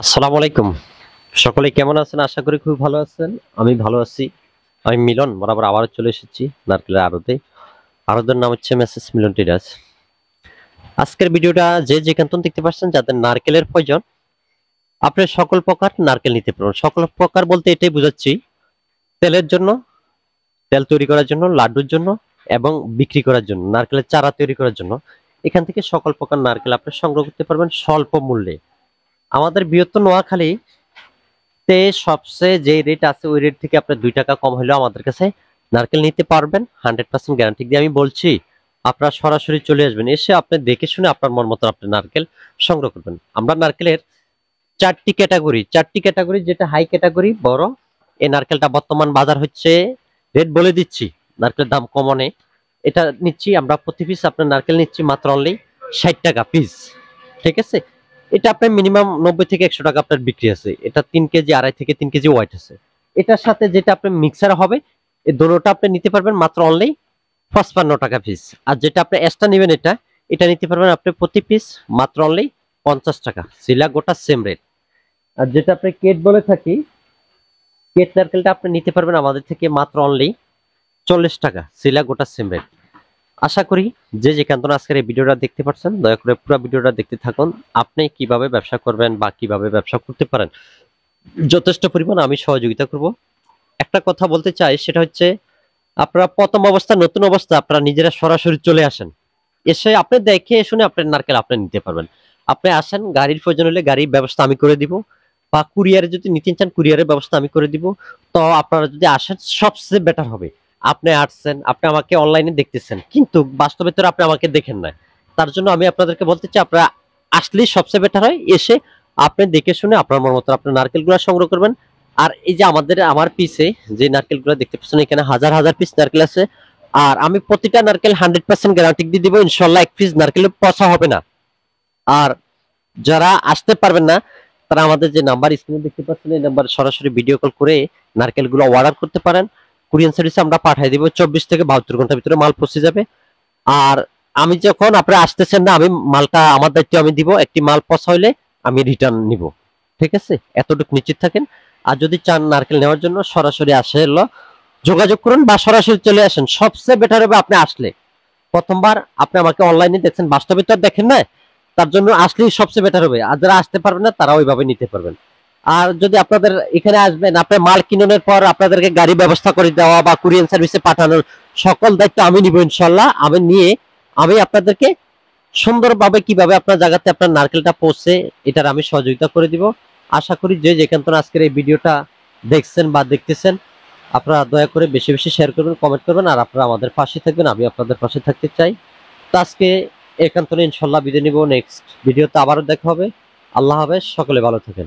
আসসালামু আলাইকুম। সকলে কেমন আছেন? আশা করি খুব ভালো আছেন। আমি ভালো আছি। আমি মিলন বরাবর আবারও চলে এসেছি নারকেলের আড়তে। আড়তের নাম হচ্ছে মেসেস মিলন ট্রেডার্স। আজকের ভিডিওটা যে যেখান থেকে দেখতে পাচ্ছেন যাদের নারকেলের প্রয়োজন, আপনি সকল প্রকার নারকেল নিতে পারবেন। সকল প্রকার বলতে এটাই বোঝাচ্ছি, তেলের জন্য, তেল তৈরি করার জন্য, লাড্ডুর জন্য এবং বিক্রি করার জন্য, নারকেলের চারা তৈরি করার জন্য। এখান থেকে সকল প্রকার নারকেল আপনি সংগ্রহ করতে পারবেন স্বল্প মূল্যে। আমাদের বৃহত্তর নোয়াখালী তে সবচেয়ে যে রেট আছে ওই রেট থেকে আপনার 2 টাকা কম হলেও আমাদের কাছে নারকেল নিতে পারবেন 100% গ্যারান্টি দিয়ে আমি বলছি। আপনারা সরাসরি চলে আসবেন, এসে আপনি দেখে শুনে আপনার মন মতো আপনি নারকেল সংগ্রহ করবেন। আমরা নারকেলের চারটি ক্যাটাগরি, যেটা হাই ক্যাটাগরি বড়, এই নারকেলটা বর্তমান বাজার হচ্ছে, রেট বলে দিচ্ছি, নারকেলের দাম কমনে এটা নিচ্ছি আমরা প্রতি পিস আপনার নারকেল নিচ্ছি মাত্র অনলি 60 টাকা পিস। ঠিক আছে, এটা আপনার মিনিমাম 90 থেকে 100 টাকা আপনার বিক্রি আছে। এটা 3 কেজি, 2.5 থেকে 3 কেজি ওয়েট আছে। এটার সাথে যেটা আপনার মিক্সার হবে, এই দুটোটা আপনি নিতে পারবেন মাত্র অনলি 55 টাকা পিস। আর যেটা আপনি এক্সট্রা নেবেন, এটা নিতে পারবেন আপনি প্রতি পিস মাত্র অনলি 50 টাকা। সিলা গোটা সেম রেট। আর যেটা আপনি কেট বলে থাকি, কেট নারকেলটা আপনি নিতে পারবেন আমাদের থেকে মাত্র অনলি 40 টাকা। সিলা গোটা সেম রেট। আশা করি যে যেখান থেকে আজকের এই ভিডিওটা দেখতে পাচ্ছেন, দয়া করে পুরো ভিডিওটা দেখতে থাকুন। আপনি কিভাবে ব্যবসা করবেন বা কিভাবে ব্যবসা করতে পারেন যথেষ্ট পরিমাণ আমি সহযোগিতা করব। একটা কথা বলতে চাই, সেটা হচ্ছে আপনারা প্রথম অবস্থা, নতুন অবস্থা আপনারা নিজেরা সরাসরি চলে আসেন, এসে আপনি দেখে শুনে আপনার নারকেল আপনি নিতে পারবেন। আপনি আসেন, গাড়ির প্রয়োজন হলে গাড়ির ব্যবস্থা আমি করে দিব, বা কুরিয়ারে যদি নিতে চান কুরিয়ারের ব্যবস্থা আমি করে দিব। তো আপনারা যদি আসেন সবচেয়ে বেটার হবে। আপনি আসছেন, আপনি আমাকে অনলাইনে দেখতেছেন, কিন্তু বাস্তবে তো আপনি আমাকে দেখেন না। তার জন্য আমি আপনাদেরকে বলতে চাই, আপনারা আসলেই সবচেয়ে বেটার হয়। এসে আপনি দেখে শুনে আপনার মন মতো আপনার নারকেলগুলো সংগ্রহ করবেন। আর এই যে আমার পিছে যে নারকেলগুলো দেখতে পাচ্ছেন, এখানে হাজার হাজার পিস নারকেল আছে। আর আমি প্রতিটা নারকেল 100% গ্যারান্টি দিয়ে দিব, ইনশাল্লাহ এক পিস নারকেল পচা হবে না। আর যারা আসতে পারবেন না, তারা আমাদের যে নাম্বার স্ক্রিনে দেখতে পাচ্ছেন, এই নাম্বার সরাসরি ভিডিও কল করে নারকেলগুলো অর্ডার করতে পারেন। কুরিয়ার সার্ভিসে আমরা পাঠিয়ে দিব, 24 থেকে 72 ঘন্টার ভিতরে মাল পৌঁছে যাবে। আর আমি যখন আপনারা আসতেছেন না, আমি মালটা আমার দায়িত্ব আমি দিব, একটি মাল পচা হইলে আমি রিটার্ন নিব। ঠিক আছে, এতটুকু নিশ্চিত থাকেন। আর যদি চান নারকেল নেওয়ার জন্য সরাসরি আসে যোগাযোগ করুন, বা সরাসরি চলে আসেন। সবচেয়ে বেটার হবে আপনি আসলে। প্রথমবার আপনি আমাকে অনলাইনে দেখছেন, বাস্তবে তো আর দেখেন না, তার জন্য আসলেই সবচেয়ে বেটার হবে। আর যারা আসতে পারবেন না তারা ওইভাবে নিতে পারবেন। আর যদি আপনাদের এখানে আসবেন, আপনার মাল কিনানোর পর আপনাদেরকে গাড়ি ব্যবস্থা করে দেওয়া বা কুরিয়ার সার্ভিসে পাঠানোর সকল দায়িত্ব আমি নিব ইনশাল্লাহ। আমি আপনাদেরকে সুন্দরভাবে কিভাবে আপনার জায়গাতে আপনার নারকেলটা পৌঁছে, এটার আমি সহযোগিতা করে দিব। আশা করি যে যেখান থেকে আজকের এই ভিডিওটা দেখছেন বা দেখতেছেন, আপনারা দয়া করে বেশি বেশি শেয়ার করবেন, কমেন্ট করবেন, আর আপনারা আমাদের পাশে থাকবেন। আমি আপনাদের পাশে থাকতে চাই। তো আজকে এখান থেকে ইনশাল্লাহ বিদায় নিব। নেক্সট ভিডিওতে আবারও দেখা হবে। আল্লাহ হাফেজ, সকলে ভালো থাকেন।